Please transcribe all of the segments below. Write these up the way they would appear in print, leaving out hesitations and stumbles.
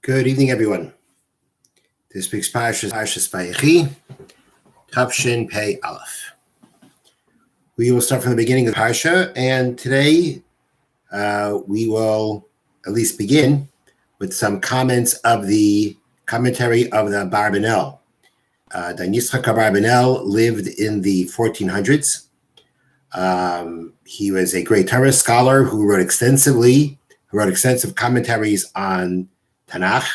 Good evening, everyone. This week's Parsha is Vayechi, Tafshin Pei Aleph. We will start from the beginning of the Parsha, and today we will at least begin with some comments of the commentary of the Barbanel. Dan Yitzchak Barbanel lived in the 1400s. He was a great Torah scholar who wrote extensive commentaries on Tanakh,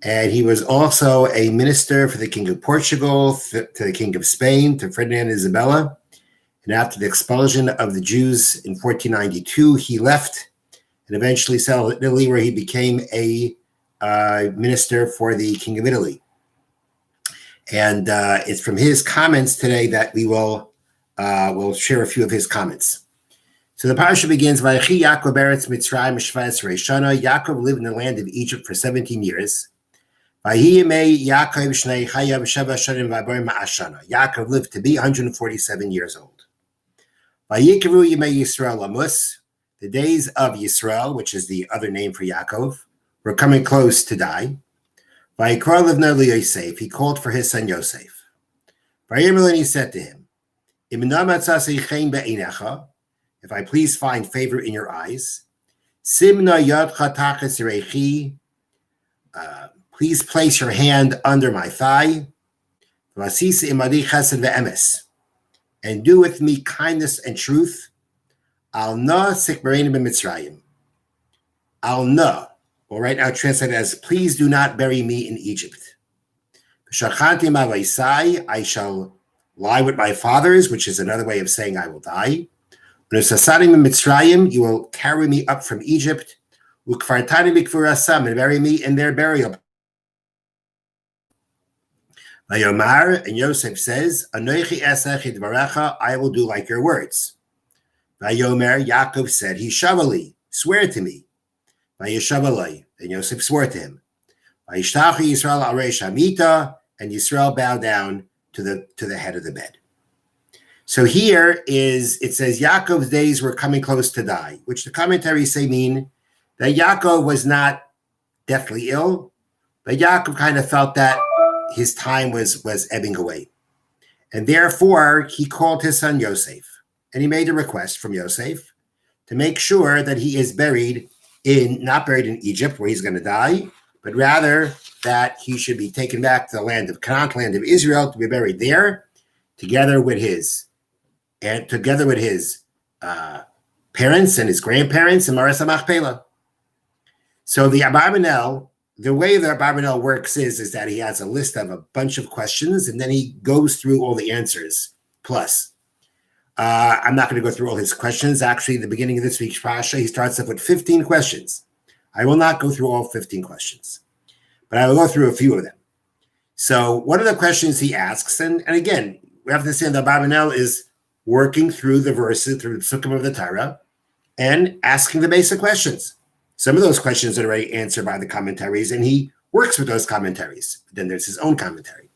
and he was also a minister for the King of Portugal, to the King of Spain, to Ferdinand and Isabella. And after the expulsion of the Jews in 1492, he left and eventually settled in Italy, where he became a minister for the King of Italy. And it's from his comments today that we will we'll share a few of his comments. So the parasha begins, Vayechi Yaakov Eretz Mitzrayim Shvayis Reishana. Yaakov lived in the land of Egypt for 17 years. Yaakov lived to be 147 years old. Vayikru Yemei Yisrael Lamus. The days of Yisrael, which is the other name for Yaakov, were coming close to die. Vayikra Livna Yosef. He called for his son Yosef. Vayemer, and he said to him, if I please find favor in your eyes, Simna Yadcha Tachas Reichi, please place your hand under my thigh, Vasisa Imadi Chesed ve'emes, and do with me kindness and truth. Al na sikbareinu b'Mitzrayim. Al na, well, right now translated as, please do not bury me in Egypt. V'shachanti ma'vaisai, I shall lie with my fathers, which is another way of saying I will die. You will carry me up from Egypt, and bury me in their burial. And Yosef says, I will do like your words. Yaakov said, Hishavali, swear to me. And Yosef swore to him. And Yisrael bowed down to the head of the bed. So here it says Yaakov's days were coming close to die, which the commentaries say mean that Yaakov was not deathly ill, but Yaakov kind of felt that his time was ebbing away. And therefore, he called his son Yosef, and he made a request from Yosef to make sure that he is not buried in Egypt, where he's going to die, but rather that he should be taken back to the land of Canaan, land of Israel, to be buried there, together with his parents and his grandparents in Maras HaMachpelah. So the Abarbanel, the way the Abarbanel works is that he has a list of a bunch of questions, and then he goes through all the answers. Plus, I'm not going to go through all his questions. Actually, at the beginning of this week's Parsha, he starts up with 15 questions. I will not go through all 15 questions, but I will go through a few of them. So one of the questions he asks, and again, we have to understand that Abarbanel is working through the verses, through the Sukkim of the Torah, and asking the basic questions. Some of those questions are already answered by the commentaries, and he works with those commentaries. But then there's his own commentary.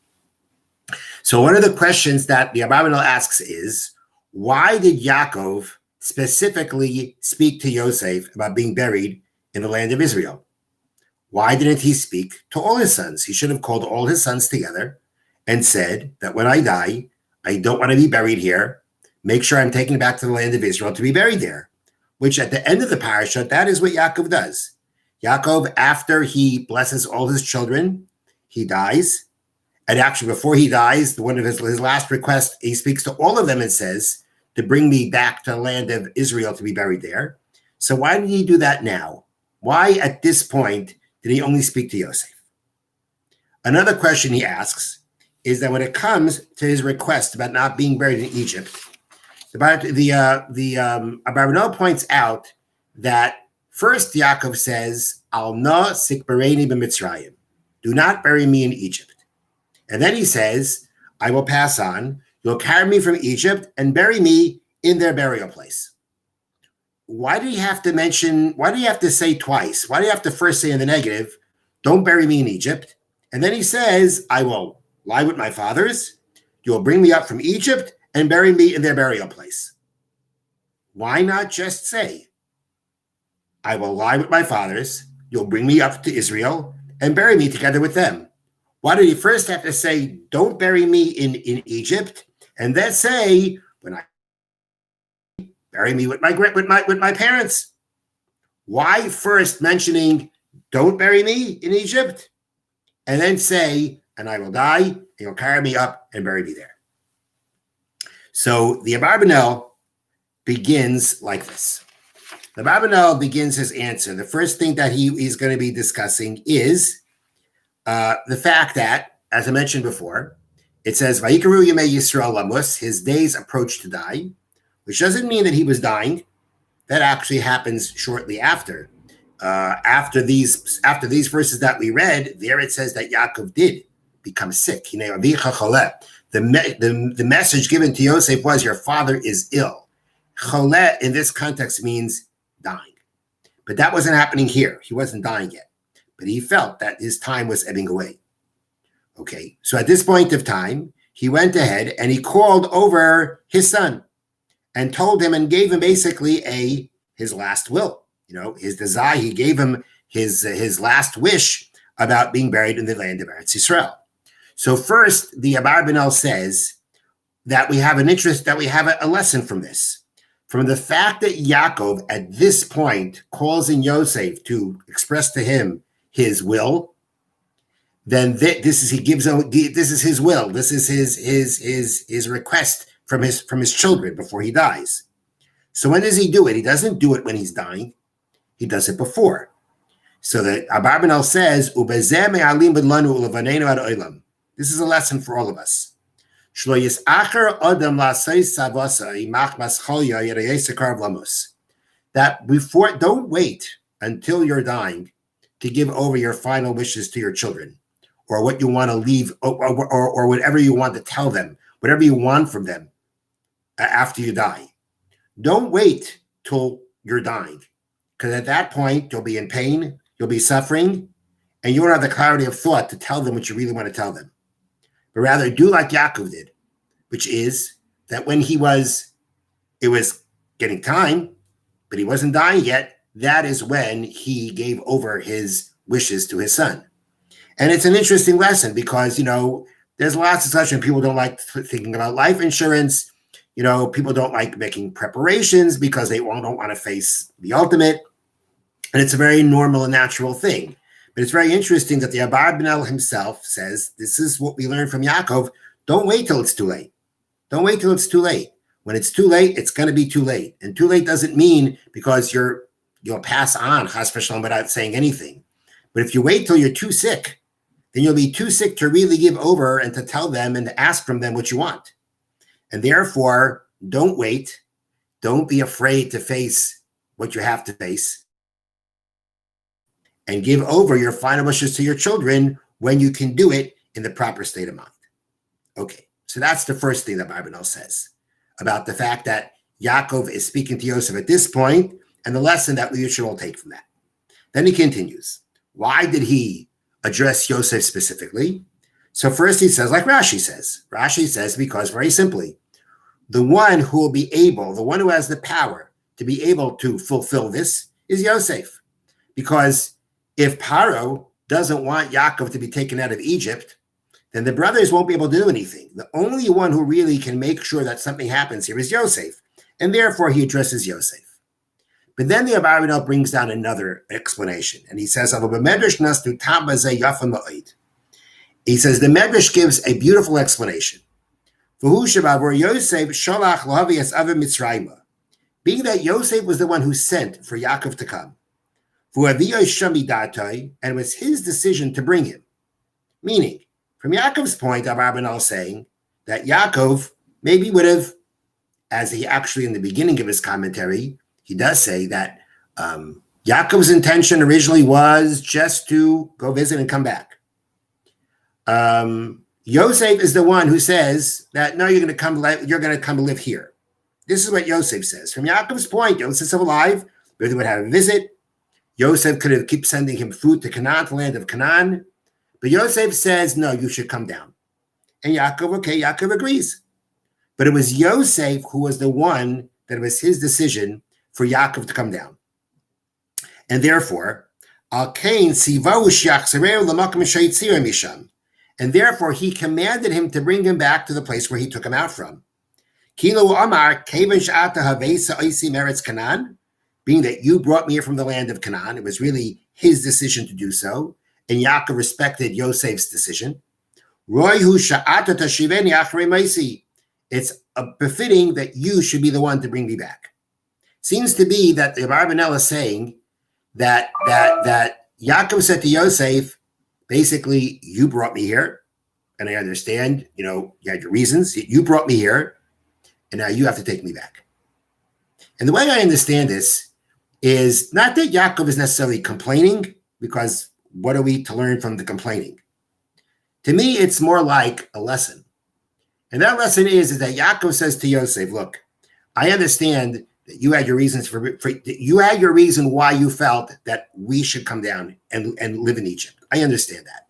So one of the questions that the Abarbanel asks is, why did Yaakov specifically speak to Yosef about being buried in the land of Israel? Why didn't he speak to all his sons? He should have called all his sons together and said that when I die, I don't want to be buried here. Make sure I'm taken back to the land of Israel to be buried there, which at the end of the parasha, that is what Yaakov does. Yaakov, after he blesses all his children, he dies. And actually, before he dies, one of his last requests, he speaks to all of them and says, to bring me back to the land of Israel to be buried there. So why did he do that now? Why, at this point, did he only speak to Yosef? Another question he asks is that when it comes to his request about not being buried in Egypt, the Abarbanel points out that first Yaakov says, Al na sikbareinu b'Mitzrayim, do not bury me in Egypt. And then he says, I will pass on, you'll carry me from Egypt and bury me in their burial place. Why do you have to say twice? Why do you have to first say in the negative, don't bury me in Egypt? And then he says, I will lie with my fathers, you'll bring me up from Egypt and bury me in their burial place. Why not just say, I will lie with my fathers, you'll bring me up to Israel and bury me together with them. Why did he first have to say, don't bury me in Egypt, and then say, when I bury me with my parents? Why first mentioning, don't bury me in Egypt, and then say, and I will die, and you'll carry me up and bury me there? So the Abarbanel begins like this. The Abarbanel begins his answer. The first thing that he's going to be discussing is the fact that, as I mentioned before, it says, Vayikaru Yemei Yisrael Lamus, his days approach to die, which doesn't mean that he was dying. That actually happens shortly after. After these verses that we read, there it says that Yaakov did become sick. The message given to Yosef was, your father is ill. Choleh in this context means dying. But that wasn't happening here. He wasn't dying yet. But he felt that his time was ebbing away. Okay, so at this point of time, he went ahead and he called over his son and told him and gave him basically his last will, his desire. He gave him his last wish about being buried in the land of Eretz Yisrael. So first, the Abarbanel says that we have a lesson from this. From the fact that Yaakov at this point calls in Yosef to express to him his will, then this is his will. This is his request from his children before he dies. So when does he do it? He doesn't do it when he's dying. He does it before. So the Abarbanel says, this is a lesson for all of us. That before, don't wait until you're dying to give over your final wishes to your children, or what you want to leave, or whatever you want to tell them, whatever you want from them after you die. Don't wait till you're dying, because at that point you'll be in pain, you'll be suffering, and you won't have the clarity of thought to tell them what you really want to tell them. But rather do like Yaakov did, which is that when it was getting time, but he wasn't dying yet, that is when he gave over his wishes to his son. And it's an interesting lesson because, there's lots of such, and people don't like thinking about life insurance. People don't like making preparations because they don't want to face the ultimate. And it's a very normal and natural thing. But it's very interesting that the Abarbanel himself says, this is what we learned from Yaakov. Don't wait till it's too late. Don't wait till it's too late. When it's too late, it's going to be too late. And too late doesn't mean because you'll pass on, chas v'shalom, without saying anything. But if you wait till you're too sick, then you'll be too sick to really give over and to tell them and to ask from them what you want. And therefore, don't wait. Don't be afraid to face what you have to face. And give over your final wishes to your children when you can do it in the proper state of mind. Okay, so that's the first thing that Abarbanel says about the fact that Yaakov is speaking to Yosef at this point, and the lesson that we should all take from that. Then he continues. Why did he address Yosef specifically? So first he says, like Rashi says. Rashi says because, very simply, the one who has the power to be able to fulfill this is Yosef. Because if Paro doesn't want Yaakov to be taken out of Egypt, then the brothers won't be able to do anything. The only one who really can make sure that something happens here is Yosef, and therefore he addresses Yosef. But then the Abarbanel brings down another explanation, and he says, he says, the Medrash gives a beautiful explanation. Being that Yosef was the one who sent for Yaakov to come, and it was his decision to bring him. Meaning, from Yaakov's point, Abarbanel is saying that Yaakov maybe would have, as he actually in the beginning of his commentary, he does say that Yaakov's intention originally was just to go visit and come back. Yosef is the one who says that, no, you're going to come live here. This is what Yosef says. From Yaakov's point, Yosef's alive, but they would have a visit. Yosef could have kept sending him food to Canaan, the land of Canaan. But Yosef says, no, you should come down. And Yaakov agrees. But it was Yosef who was the one that it was his decision for Yaakov to come down. And therefore, Al kain sivahu sheyachzereu l'makom sheyitzireh misham. And therefore he commanded him to bring him back to the place where he took him out from. Kilo Amar, Kevan Sha'ata Havesa Oisi Meretz Canaan, being that you brought me here from the land of Canaan. It was really his decision to do so. And Yaakov respected Yosef's decision. Roihu Sha'ata Tashiveni Achrei Maisi. It's befitting that you should be the one to bring me back. Seems to be that the Abarbanel is saying that Yaakov said to Yosef, basically, you brought me here, and I understand, you had your reasons. You brought me here, and now you have to take me back. And the way I understand this is not that Yaakov is necessarily complaining, because what are we to learn from the complaining? To me, it's more like a lesson. And that lesson is that Yaakov says to Yosef, look, I understand that you had your reasons you had your reason why you felt that we should come down and live in Egypt. I understand that.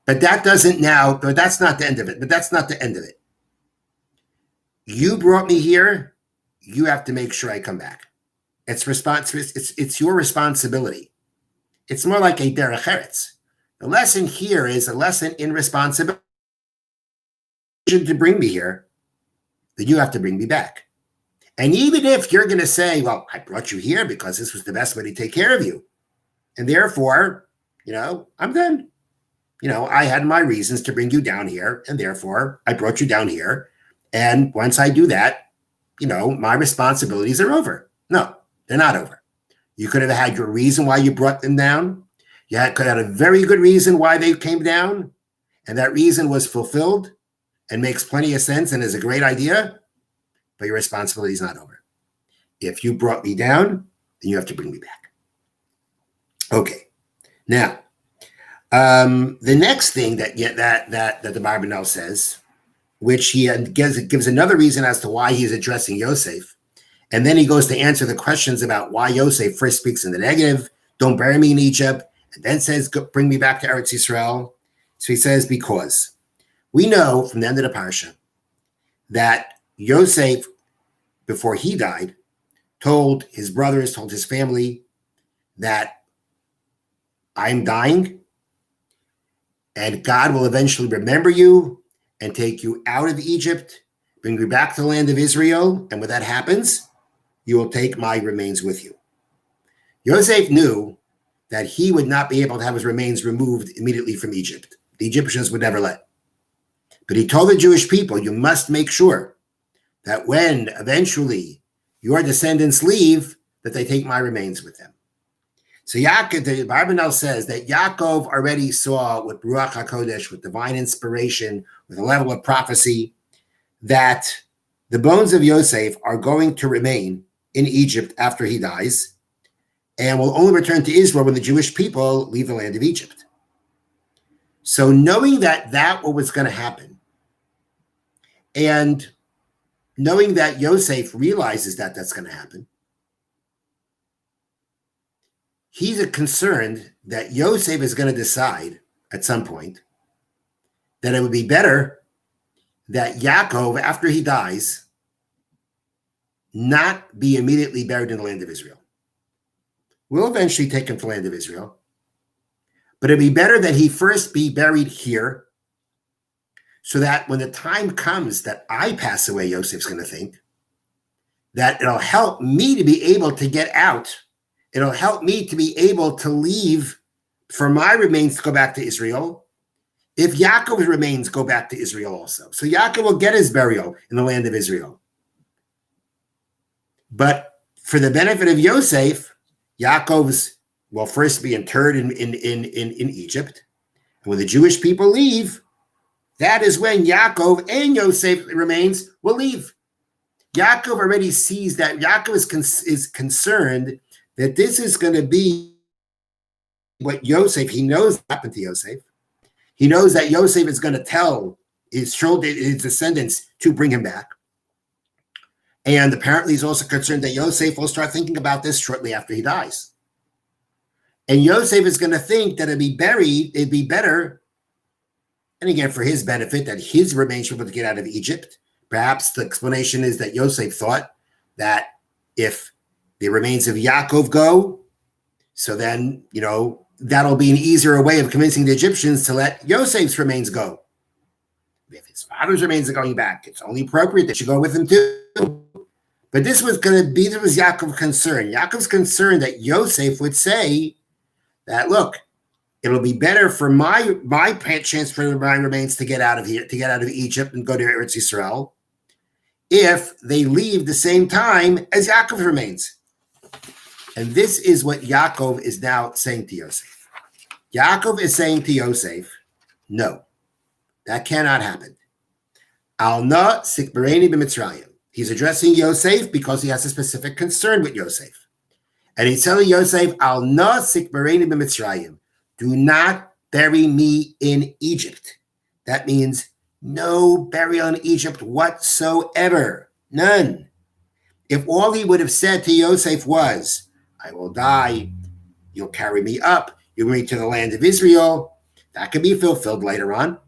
But that's not the end of it. But that's not the end of it. You brought me here. You have to make sure I come back. It's your responsibility. It's more like a derech eretz. The lesson here is a lesson in responsibility. To bring me here, then you have to bring me back. And even if you're going to say, well, I brought you here because this was the best way to take care of you, and therefore, I'm done. I had my reasons to bring you down here, and therefore I brought you down here. And once I do that, my responsibilities are over. No, they're not over. You could have had your reason why you brought them down. You could have had a very good reason why they came down, and that reason was fulfilled and makes plenty of sense and is a great idea, but your responsibility is not over. If you brought me down, then you have to bring me back. Okay. Now, the next thing that the Barbanel says, which he gives another reason as to why he's addressing Yosef, and then he goes to answer the questions about why Yosef first speaks in the negative, don't bury me in Egypt, and then says, bring me back to Eretz Yisrael. So he says, because we know from the end of the Parsha that Yosef, before he died, told his brothers, told his family that I'm dying and God will eventually remember you and take you out of Egypt, bring you back to the land of Israel. And when that happens, you will take my remains with you. Yosef knew that he would not be able to have his remains removed immediately from Egypt. The Egyptians would never let. But he told the Jewish people, you must make sure that when eventually your descendants leave, that they take my remains with them. So Yaakov, the Barbanel says that Yaakov already saw with Ruach HaKodesh, with divine inspiration, with a level of prophecy, that the bones of Yosef are going to remain in Egypt after he dies, and will only return to Israel when the Jewish people leave the land of Egypt. So knowing that what was going to happen, and knowing that Yosef realizes that that's going to happen, he's concerned that Yosef is going to decide at some point that it would be better that Yaakov, after he dies, not be immediately buried in the land of Israel. We'll eventually take him to the land of Israel, but it'd be better that he first be buried here, so that when the time comes that I pass away, Yosef's going to think that it'll help me to be able to get out. It'll help me to be able to leave for my remains to go back to Israel. If Yaakov's remains go back to Israel also. So Yaakov will get his burial in the land of Israel. But for the benefit of Yosef, Yaakov's will first be interred in Egypt. And when the Jewish people leave, that is when Yaakov and Yosef remains will leave. Yaakov already sees that. Yaakov is concerned that this is going to be what Yosef, he knows happened to Yosef. He knows that Yosef is going to tell his descendants to bring him back. And apparently he's also concerned that Yosef will start thinking about this shortly after he dies. And Yosef is going to think that it'd be better, and again, for his benefit, that his remains should be able to get out of Egypt. Perhaps the explanation is that Yosef thought that if the remains of Yaakov go, So then, that'll be an easier way of convincing the Egyptians to let Yosef's remains go. If his father's remains are going back, it's only appropriate that you go with him too. But this was Yaakov's concern. Yaakov's concern that Yosef would say that, look, it'll be better for my chance for my remains to get out of here, to get out of Egypt and go to Eretz Yisrael, if they leave the same time as Yaakov's remains. And this is what Yaakov is now saying to Yosef. Yaakov is saying to Yosef, no, that cannot happen. Al na sikbareni b'Mitzrayim. He's addressing Yosef because he has a specific concern with Yosef. And he's telling Yosef, Al na sikbareni b'Mitzrayim. Do not bury me in Egypt. That means no burial in Egypt whatsoever. None. If all he would have said to Yosef was, I will die, you'll carry me up, you'll bring me to the land of Israel, that could be fulfilled later on.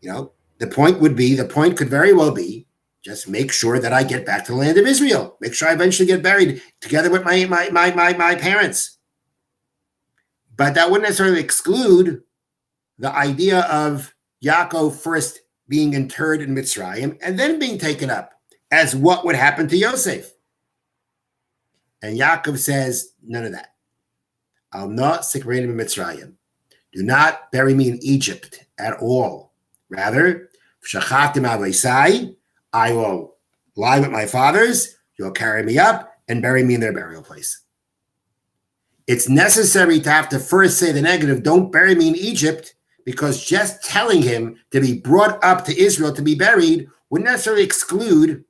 The point could very well be, just make sure that I get back to the land of Israel. Make sure I eventually get buried together with my parents. But that wouldn't necessarily exclude the idea of Yaakov first being interred in Mitzrayim and then being taken up, as what would happen to Yosef. And Yaakov says, none of that. I'll not sikrein in Mitzrayim. Do not bury me in Egypt at all. Rather, I will lie with my fathers, you'll carry me up and bury me in their burial place. It's necessary to have to first say the negative, don't bury me in Egypt, because just telling him to be brought up to Israel to be buried wouldn't necessarily exclude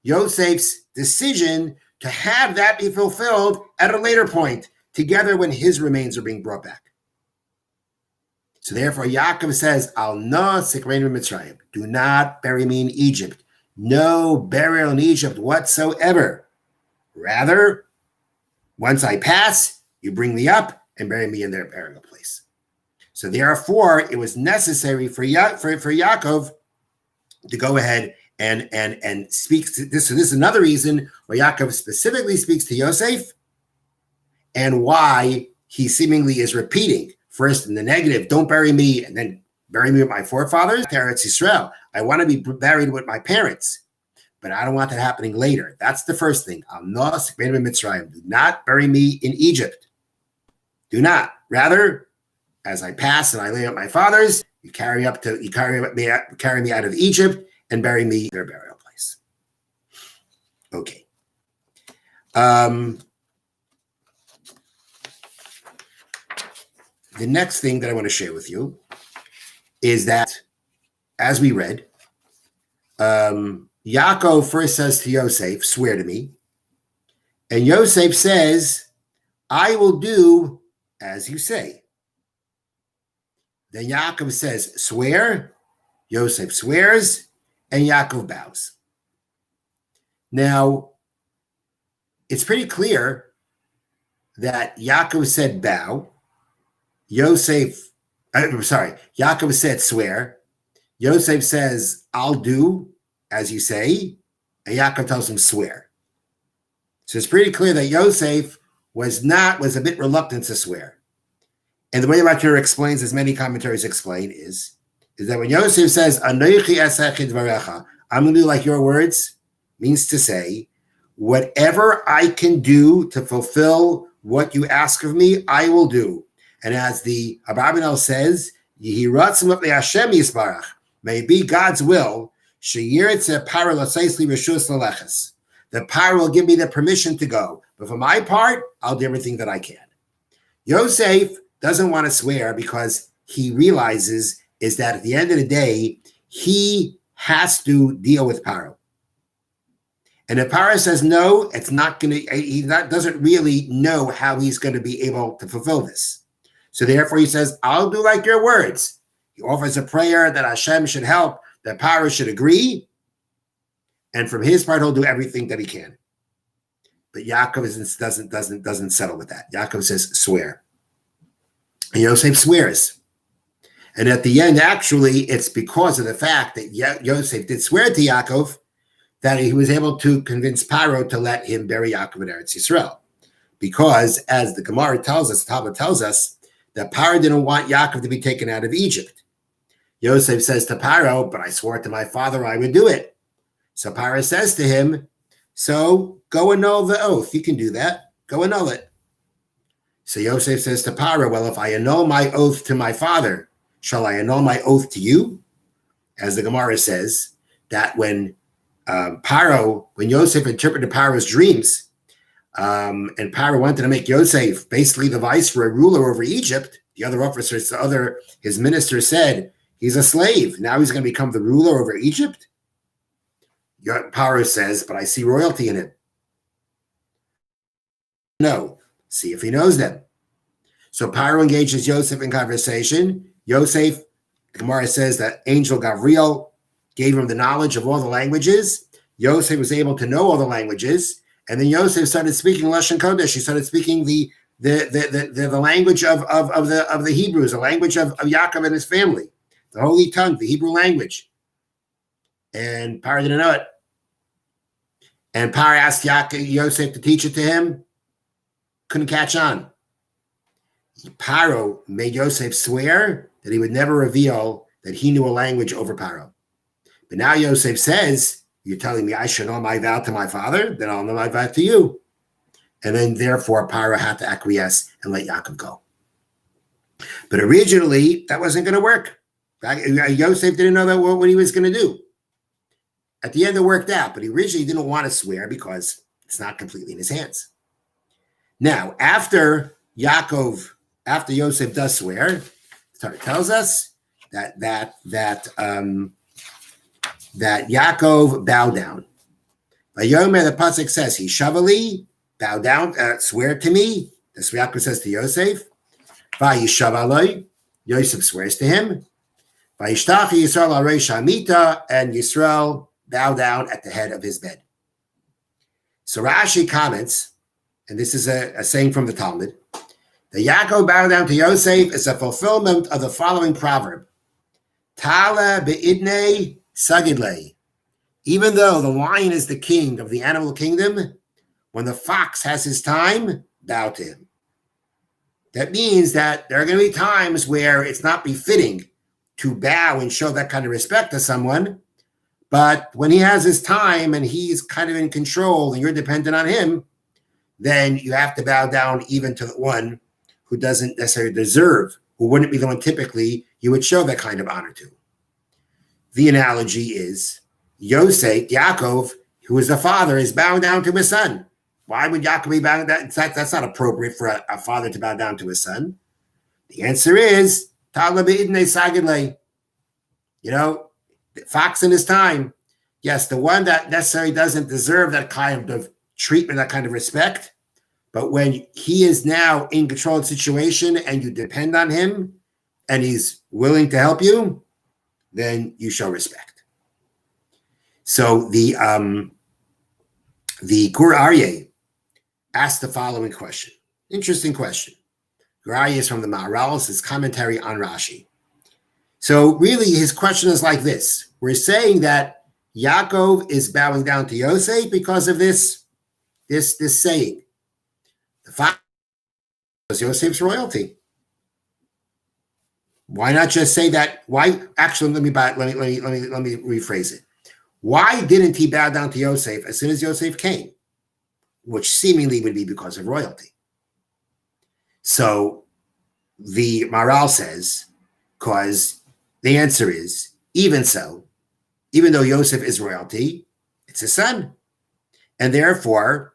Yosef's decision to have that be fulfilled at a later point, together when his remains are being brought back. So therefore, Yaakov says, Al na sikrein b'Mitzrayim. Do not bury me in Egypt. No burial in Egypt whatsoever. Rather, once I pass, you bring me up and bury me in their burial place. So therefore, it was necessary for Yaakov to go ahead and speak to this. So this is another reason why Yaakov specifically speaks to Yosef, and why he seemingly is repeating first in the negative, don't bury me, and then bury me with my forefathers. Eretz Yisrael. I want to be buried with my parents, but I don't want that happening later. That's the first thing. Al na sikrein b'Mitzrayim. Do not bury me in Egypt. Do not. Rather, as I pass and I lay up my fathers, you carry me out of Egypt and bury me in their burial place. Okay. The next thing that I want to share with you is that, as we read, Yaakov first says to Yosef, swear to me. And Yosef says, I will do as you say. Then Yaakov says, swear. Yosef swears, and Yaakov bows. Now, it's pretty clear that Yaakov said bow. Yaakov said swear. Yosef says, I'll do as you say. And Yaakov tells him swear. So it's pretty clear that Yosef was a bit reluctant to swear. And the way Rav explains, as many commentaries explain, is that when Yosef says, Anochi esech dvarecha, I'm going to do like your words, means to say, whatever I can do to fulfill what you ask of me, I will do. And as the Abarbanel says, Yehi ratzon l'pnei Hashem yisbarach, may it be God's will, sheyiritze para l'seisli reshus l'leches. The power will give me the permission to go. But for my part, I'll do everything that I can. Yosef doesn't want to swear because he realizes is that at the end of the day, he has to deal with Paro. And if Paro says no, it's not going to, he doesn't really know how he's going to be able to fulfill this. So therefore he says, I'll do like your words. He offers a prayer that Hashem should help, that Paro should agree. And from his part, he'll do everything that he can. But Yaakov doesn't settle with that. Yaakov says, swear. And Yosef swears. And at the end, actually, it's because of the fact that Yosef did swear to Yaakov that he was able to convince Paro to let him bury Yaakov in Eretz Yisrael. because as the Gemara tells us, Talmud tells us, that Paro didn't want Yaakov to be taken out of Egypt. Yosef says to Paro, but I swore to my father I would do it. So Paro says to him, so go annul the oath. You can do that. Go annul it. So Yosef says to Paro, well, if I annul my oath to my father, shall I annul my oath to you? As the Gemara says, that when Yosef interpreted Paro's dreams, and Paro wanted to make Yosef basically the viceroy ruler over Egypt, the other officers, his ministers said, he's a slave. Now he's going to become the ruler over Egypt. Paro says, but I see royalty in him. No, see if he knows them. So Paro engages Yosef in conversation. Yosef, the Gemara says that angel Gabriel gave him the knowledge of all the languages. Yosef was able to know all the languages. And then Yosef started speaking Lashon Kodesh. He started speaking the language of the Hebrews, the language of Yaakov and his family, the holy tongue, the Hebrew language. And Paro didn't know it. And Paro asked Yosef to teach it to him. Couldn't catch on. Paro made Yosef swear that he would never reveal that he knew a language over Paro. But now Yosef says, you're telling me I should know my vow to my father? Then I'll know my vow to you. And then therefore Paro had to acquiesce and let Yaakov go. But originally that wasn't going to work. Yosef didn't know that what he was going to do. At the end it worked out, but he originally didn't want to swear because it's not completely in his hands. Now, after Yosef does swear, the Torah tells us that Yaakov bowed down. Vayomer, the pasuk says, he shavali, bow down, swear to me. That's what Yaakov says to Yosef. Vayishav, Yosef swears to him. Vayishtachi Yisrael areish hamita, and Yisrael bow down at the head of his bed. So Rashi comments, and this is a saying from the Talmud, the Yaakov bow down to Yosef is a fulfillment of the following proverb. Tala be'idnei sagidlei. Even though the lion is the king of the animal kingdom, when the fox has his time, bow to him. That means that there are going to be times where it's not befitting to bow and show that kind of respect to someone, but when he has his time and he's kind of in control and you're dependent on him, then you have to bow down even to the one who doesn't necessarily deserve, who wouldn't be the one typically you would show that kind of honor to. The analogy is Yosef, Yaakov, who is the father, is bowing down to his son. Why would Yaakov be bowing down? That's not appropriate for a father to bow down to his son. The answer is, the fox in his time. Yes, the one that necessarily doesn't deserve that kind of treatment, that kind of respect. But when he is now in control of the situation and you depend on him and he's willing to help you, then you show respect. So the Gur Aryeh asked the following question. Interesting question. Gur Aryeh is from the Maharal, it's his commentary on Rashi. So really his question is like this. We're saying that Yaakov is bowing down to Yosef because of this saying. The fact was Yosef's royalty. Why not just say that? Why? Actually, let me rephrase it. Why didn't he bow down to Yosef as soon as Yosef came? Which seemingly would be because of royalty. So the Maharal says, because the answer is, even so, even though Yosef is royalty, it's his son. And therefore,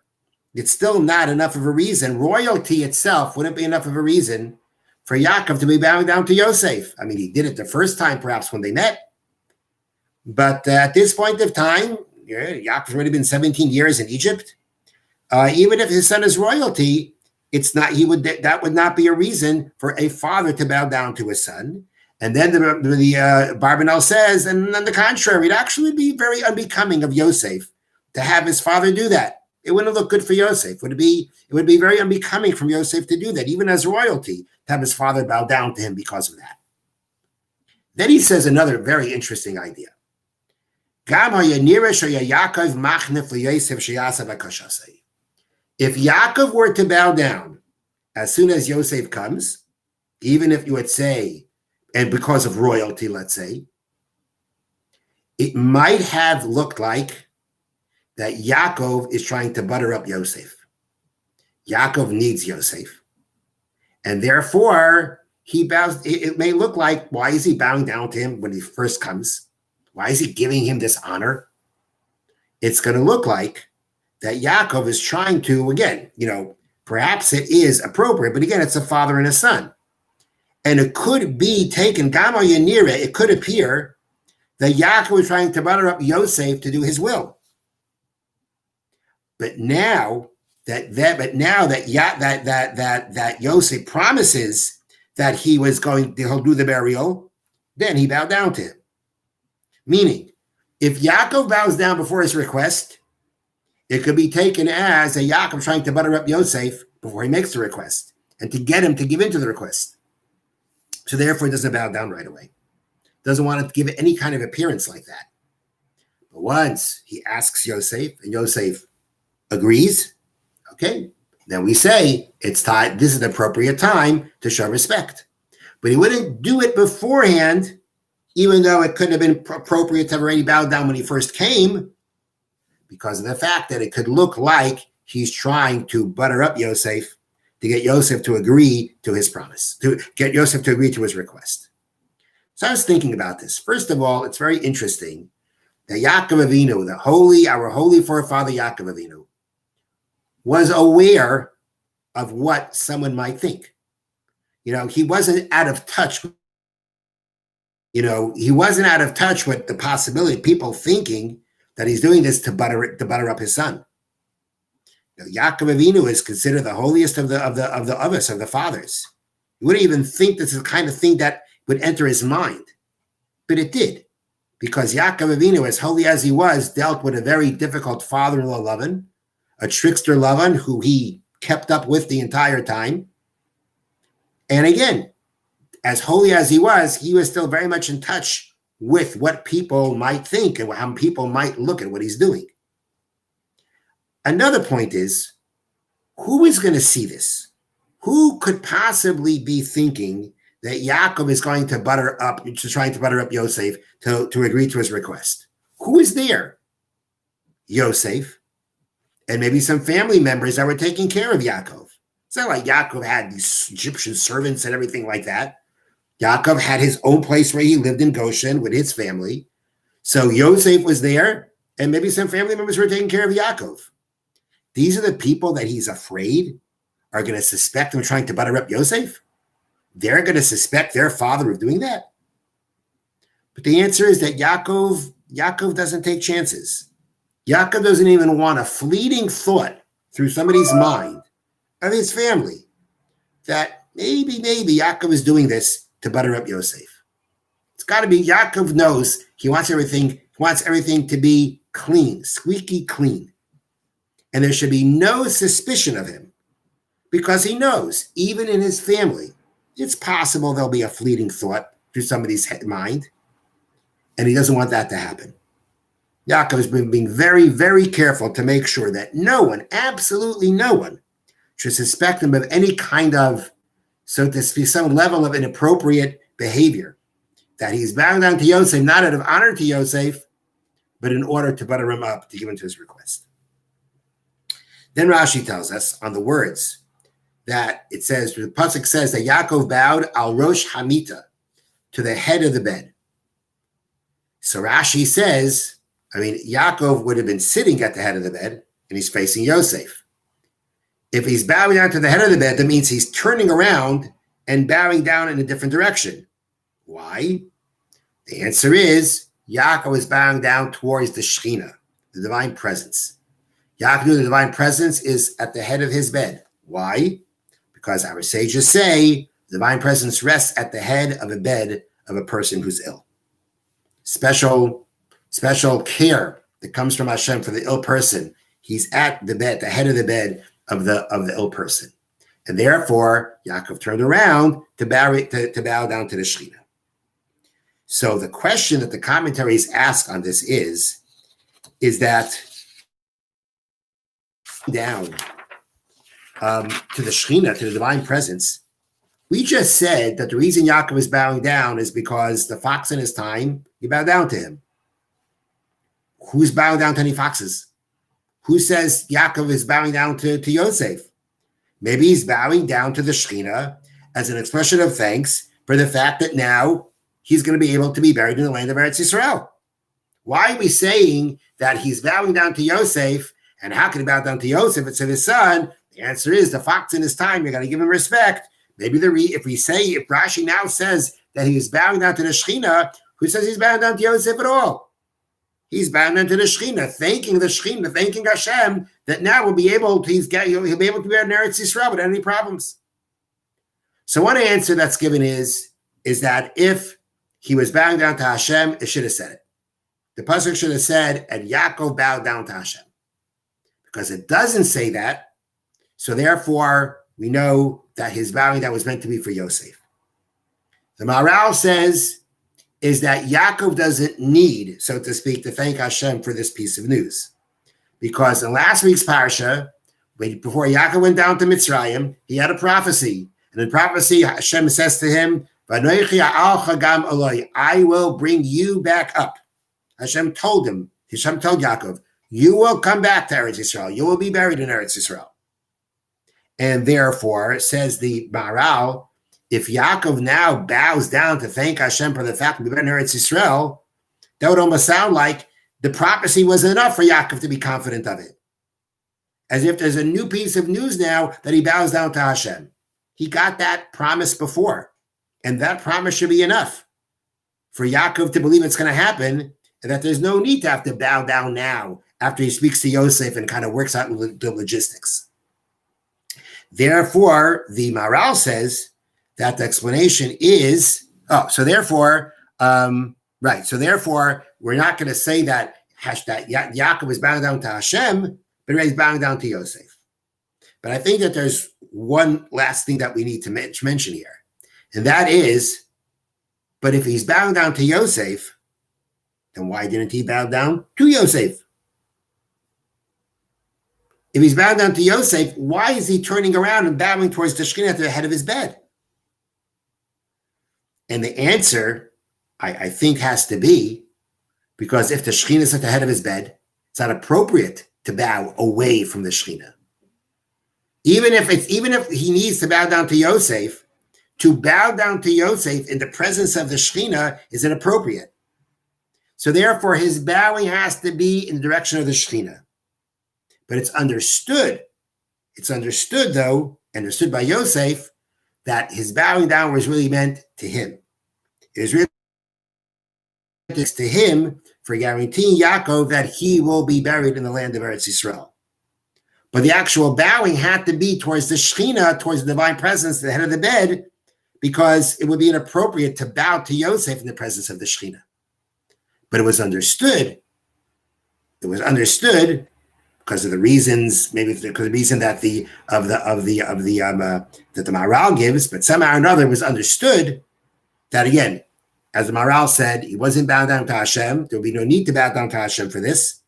it's still not enough of a reason. Royalty itself wouldn't be enough of a reason for Yaakov to be bowing down to Yosef. I mean, he did it the first time, perhaps when they met. But at this point of time, Yaakov's already been 17 years in Egypt. Even if his son is royalty, that would not be a reason for a father to bow down to his son. And then the Barbanel says, and on the contrary, it actually would be very unbecoming of Yosef to have his father do that. It wouldn't look good for Yosef. It would be very unbecoming from Yosef to do that, even as royalty, to have his father bow down to him because of that. Then he says another very interesting idea. If Yaakov were to bow down as soon as Yosef comes, even if you would say, and because of royalty, let's say, it might have looked like that Yaakov is trying to butter up Yosef. Yaakov needs Yosef. And therefore, he bows. It may look like, why is he bowing down to him when he first comes? Why is he giving him this honor? It's going to look like that Yaakov is trying to, again, perhaps it is appropriate, but again, it's a father and a son. And it could be taken, Gama Yanira, it could appear that Yaakov is trying to butter up Yosef to do his will. But now that Yosef promises that he'll do the burial, then he bowed down to him. Meaning, if Yaakov bows down before his request, it could be taken as a Yaakov trying to butter up Yosef before he makes the request and to get him to give in to the request. So therefore, he doesn't bow down right away. Doesn't want to give it any kind of appearance like that. But once he asks Yosef and Yosef agrees, okay, then we say it's time. This is the appropriate time to show respect. But he wouldn't do it beforehand, even though it couldn't have been appropriate to have already bowed down when he first came, because of the fact that it could look like he's trying to butter up Yosef to get Yosef to agree to his promise, to get Yosef to agree to his request. So I was thinking about this. First of all, it's very interesting that Yaakov Avinu, our holy forefather Yaakov Avinu, was aware of what someone might think. He wasn't out of touch. He wasn't out of touch with the possibility of people thinking that he's doing this to butter up his son. Yaakov Avinu is considered the holiest of the fathers. You wouldn't even think this is the kind of thing that would enter his mind, but it did, because Yaakov Avinu, as holy as he was, dealt with a very difficult father-in-law Lavan, a trickster Lavan who he kept up with the entire time. And again, as holy as he was still very much in touch with what people might think and how people might look at what he's doing. Another point is, who is going to see this? Who could possibly be thinking that Yaakov is trying to butter up Yosef to agree to his request? Who is there? Yosef, and maybe some family members that were taking care of Yaakov. It's not like Yaakov had these Egyptian servants and everything like that. Yaakov had his own place where he lived in Goshen with his family. So Yosef was there, and maybe some family members were taking care of Yaakov. These are the people that he's afraid are going to suspect him trying to butter up Yosef. They're going to suspect their father of doing that. But the answer is that Yaakov doesn't take chances. Yaakov doesn't even want a fleeting thought through somebody's mind of his family that maybe Yaakov is doing this to butter up Yosef. It's got to be, Yaakov knows he wants everything to be clean, squeaky clean. And there should be no suspicion of him, because he knows, even in his family, it's possible there'll be a fleeting thought through somebody's mind, and he doesn't want that to happen. Yaakov has been being very, very careful to make sure that no one, absolutely no one, should suspect him of any kind of, so to speak, some level of inappropriate behavior, that he's bowing down to Yosef, not out of honor to Yosef, but in order to butter him up, to give him to his request. Then Rashi tells us on the words that the pasuk says that Yaakov bowed al rosh hamita, to the head of the bed. So Rashi says, Yaakov would have been sitting at the head of the bed, and he's facing Yosef. If he's bowing down to the head of the bed, that means he's turning around and bowing down in a different direction. Why? The answer is Yaakov is bowing down towards the Shekhinah, the divine presence. Yaakov, the divine presence, is at the head of his bed. Why? Because our sages say the divine presence rests at the head of a bed of a person who's ill. Special care that comes from Hashem for the ill person. He's at the bed, the head of the bed of the ill person. And therefore, Yaakov turned around to bow down to the Shekhinah. So the question that the commentaries ask on this is that down to the Shekhinah, to the divine presence, we just said that the reason Yaakov is bowing down is because the fox in his time, he bowed down to him. Who's bowing down to any foxes? Who says Yaakov is bowing down to Yosef? Maybe he's bowing down to the Shekhinah as an expression of thanks for the fact that now he's going to be able to be buried in the land of Eretz Yisrael. Why are we saying that he's bowing down to Yosef? And how can he bow down to Yosef instead of his son? The answer is the fox in his time, you're going to give him respect. Maybe if Rashi now says that he's bowing down to the Shekhinah, who says he's bowing down to Yosef at all? He's bowing down to the Shekhinah, thanking Hashem that now he'll be able to be able to be in Eretz Yisrael without any problems. So one answer that's given is that if he was bowing down to Hashem, it should have said it. The pasuk should have said, and Yaakov bowed down to Hashem. Because it doesn't say that, so therefore we know that his bowing down was meant to be for Yosef. The Maharal says is that Yaakov doesn't need, so to speak, to thank Hashem for this piece of news. Because in last week's Parsha, before Yaakov went down to Mitzrayim, he had a prophecy. And in prophecy, Hashem says to him, I will bring you back up. Hashem told Yaakov, you will come back to Eretz Yisrael. You will be buried in Eretz Yisrael. And therefore, says the Maharal, if Yaakov now bows down to thank Hashem for the fact that we've been in Eretz Yisrael, that would almost sound like the prophecy was enough for Yaakov to be confident of it. As if there's a new piece of news now that he bows down to Hashem. He got that promise before, and that promise should be enough for Yaakov to believe it's going to happen, and that there's no need to have to bow down now after he speaks to Yosef and kind of works out the logistics. Therefore, the Maharal says that the explanation is, so therefore, we're not going to say that Yaakov is bowing down to Hashem, but he's bowing down to Yosef. But I think that there's one last thing that we need to mention here, and that is, but if he's bowing down to Yosef, then why didn't he bow down to Yosef? If he's bowing down to Yosef, why is he turning around and bowing towards the Shekhinah at the head of his bed? And the answer, I think, has to be because if the Shekhinah is at the head of his bed, it's not appropriate to bow away from the Shekhinah. Even if he needs to bow down to Yosef, to bow down to Yosef in the presence of the Shekhinah is inappropriate. So therefore, his bowing has to be in the direction of the Shekhinah. But it's understood by Yosef, that his bowing down was really meant to him. It was really meant to him for guaranteeing Yaakov that he will be buried in the land of Eretz Yisrael. But the actual bowing had to be towards the Shekhinah, towards the divine presence, the head of the bed, because it would be inappropriate to bow to Yosef in the presence of the Shekhinah. But it was understood. Because of the reasons, maybe because of the reason that the Maharal gives, but somehow or another it was understood that, again, as the Maharal said, he wasn't bowed down to Hashem. There would be no need to bow down to Hashem for this.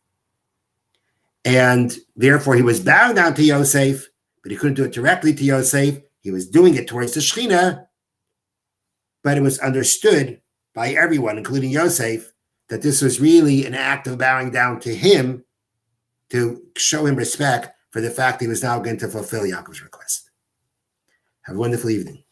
And therefore he was bowing down to Yosef, but he couldn't do it directly to Yosef. He was doing it towards the Shekhinah, but it was understood by everyone, including Yosef, that this was really an act of bowing down to him to show him respect for the fact he was now going to fulfill Yaakov's request. Have a wonderful evening.